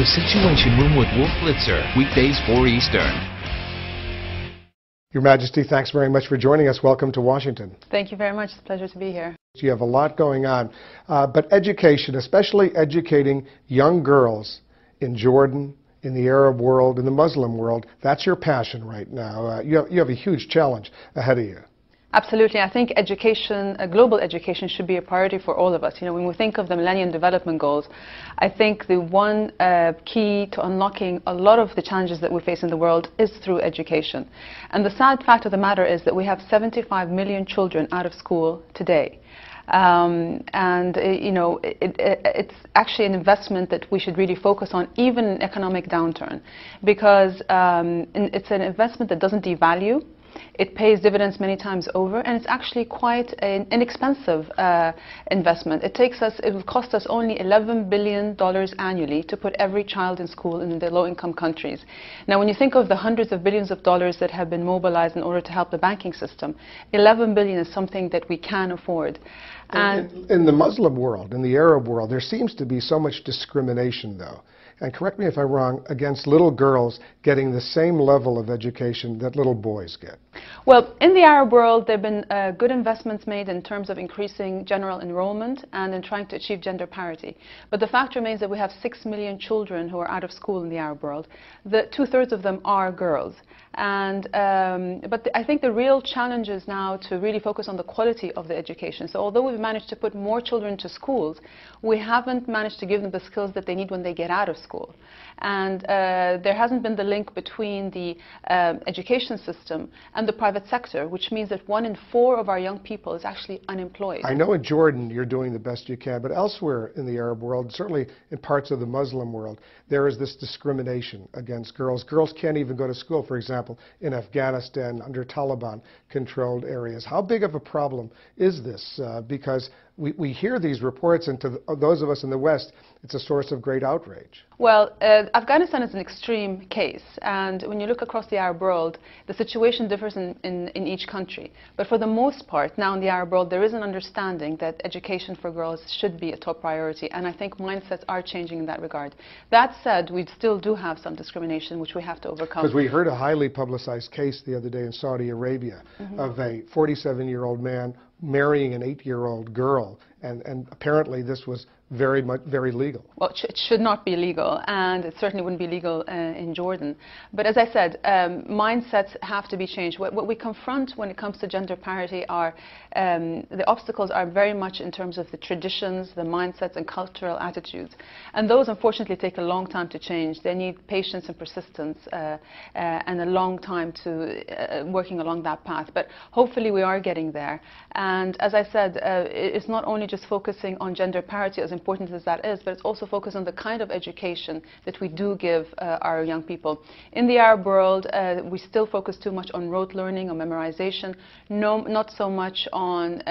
The Situation Room with Wolf Blitzer, weekdays 4 Eastern. Your Majesty, thanks very much for joining us. Welcome to Washington. Thank you very much. It's a pleasure to be here. You have a lot going on, but education, especially educating young girls in Jordan, in the Arab world, in the Muslim world, that's your passion right now. You have a huge challenge ahead of you. Absolutely. I think education, global education, should be a priority for all of us. You know, when we think of the Millennium Development Goals, I think the one key to unlocking a lot of the challenges that we face in the world is through education. And the sad fact of the matter is that we have 75 million children out of school today. You know, it's actually an investment that we should really focus on, even in economic downturn, because it's an investment that doesn't devalue. It pays dividends many times over, and it's actually quite an inexpensive investment. It will cost us only $11 billion annually to put every child in school in the low-income countries. Now, when you think of the hundreds of billions of dollars that have been mobilized in order to help the banking system, 11 billion is something that we can afford. And in the Muslim world, in the Arab world, there seems to be so much discrimination, though. And correct me if I'm wrong, against little girls getting the same level of education that little boys get. Well, in the Arab world, there have been good investments made in terms of increasing general enrollment and in trying to achieve gender parity. But the fact remains that we have 6 million children who are out of school in the Arab world. Two-thirds of them are girls. But I think the real challenge is now to really focus on the quality of the education. So although we've managed to put more children to schools, we haven't managed to give them the skills that they need when they get out of school. And there hasn't been the link between the education system and the private sector, which means that 1 in 4 of our young people is actually unemployed. I know in Jordan you're doing the best you can, but elsewhere in the Arab world, certainly in parts of the Muslim world, there is this discrimination against girls. Girls can't even go to school, for example, in Afghanistan under Taliban-controlled areas. How big of a problem is this? Because we hear these reports, and to those of us in the West, it's a source of great outrage. Well, Afghanistan is an extreme case, and when you look across the Arab world, the situation differs in each country. But for the most part, now in the Arab world, there is an understanding that education for girls should be a top priority, and I think mindsets are changing in that regard. That said, we still do have some discrimination, which we have to overcome. Because we heard a highly publicized case the other day in Saudi Arabia of a 47-year-old man marrying an 8-year-old girl, and apparently this was very legal. Well, it should not be legal, and it certainly wouldn't be legal in Jordan. But as I said, mindsets have to be changed. What we confront when it comes to gender parity are the obstacles are very much in terms of the traditions, the mindsets, and cultural attitudes. And those, unfortunately, take a long time to change. They need patience and persistence and a long time to working along that path. But hopefully we are getting there. And as I said, it's not only just focusing on gender parity, as important as that is, but it's also focused on the kind of education that we do give our young people. In the Arab world, we still focus too much on rote learning, on memorization, not so much on,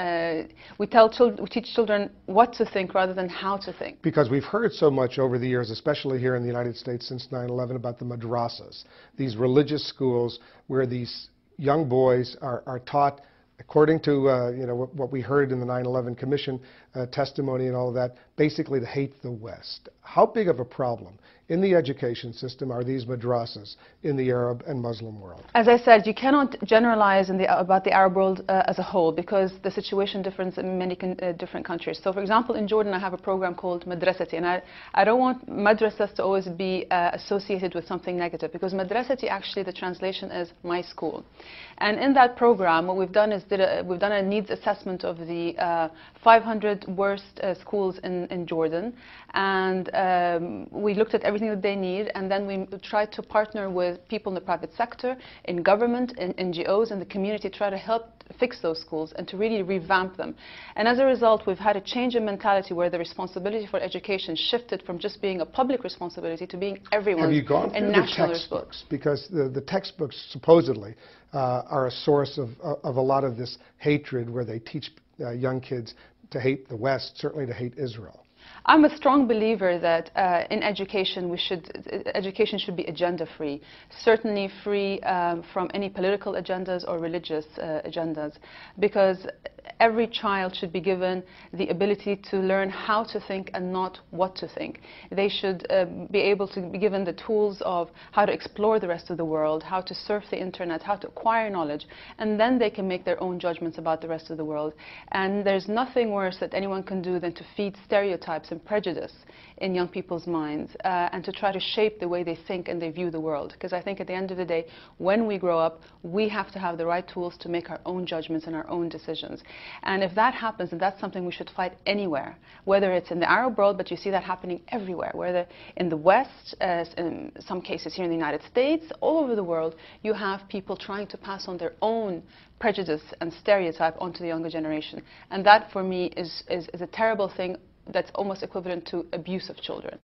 we teach children what to think rather than how to think. Because we've heard so much over the years, especially here in the United States since 9/11, about the madrasas, these religious schools where these young boys are taught, according to you know, what we heard in the 9/11 Commission testimony and all of that, basically to hate the West. How big of a problem in the education system are these madrasas in the Arab and Muslim world? As I said, you cannot generalize about the Arab world as a whole, because the situation differs in many different countries. So, for example, in Jordan, I have a program called Madrasati, and I don't want madrasas to always be associated with something negative, because Madrasati, actually, the translation is my school. And in that program, what we've done is we've done a needs assessment of the 500 worst schools in Jordan, and we looked at everything that they need, and then we tried to partner with people in the private sector, in government, in NGOs, and the community, try to help fix those schools and to really revamp them. And as a result, we've had a change in mentality where the responsibility for education shifted from just being a public responsibility to being everyone's Have you gone through the textbooks? Because the textbooks supposedly are a source of a lot of this hatred, where they teach young kids to hate the West, certainly to hate Israel. I'm a strong believer that in education, education should be agenda-free, certainly free from any political agendas or religious agendas, because Every child should be given the ability to learn how to think and not what to think. They should be able to be given the tools of how to explore the rest of the world, how to surf the internet, how to acquire knowledge, and then they can make their own judgments about the rest of the world. And there's nothing worse that anyone can do than to feed stereotypes and prejudice in young people's minds and to try to shape the way they think and they view the world. Because I think at the end of the day, when we grow up, we have to have the right tools to make our own judgments and our own decisions. And if that happens, then that's something we should fight anywhere, whether it's in the Arab world, but you see that happening everywhere, whether in the West, in some cases here in the United States, all over the world, you have people trying to pass on their own prejudice and stereotype onto the younger generation. And that, for me, is a terrible thing that's almost equivalent to abuse of children.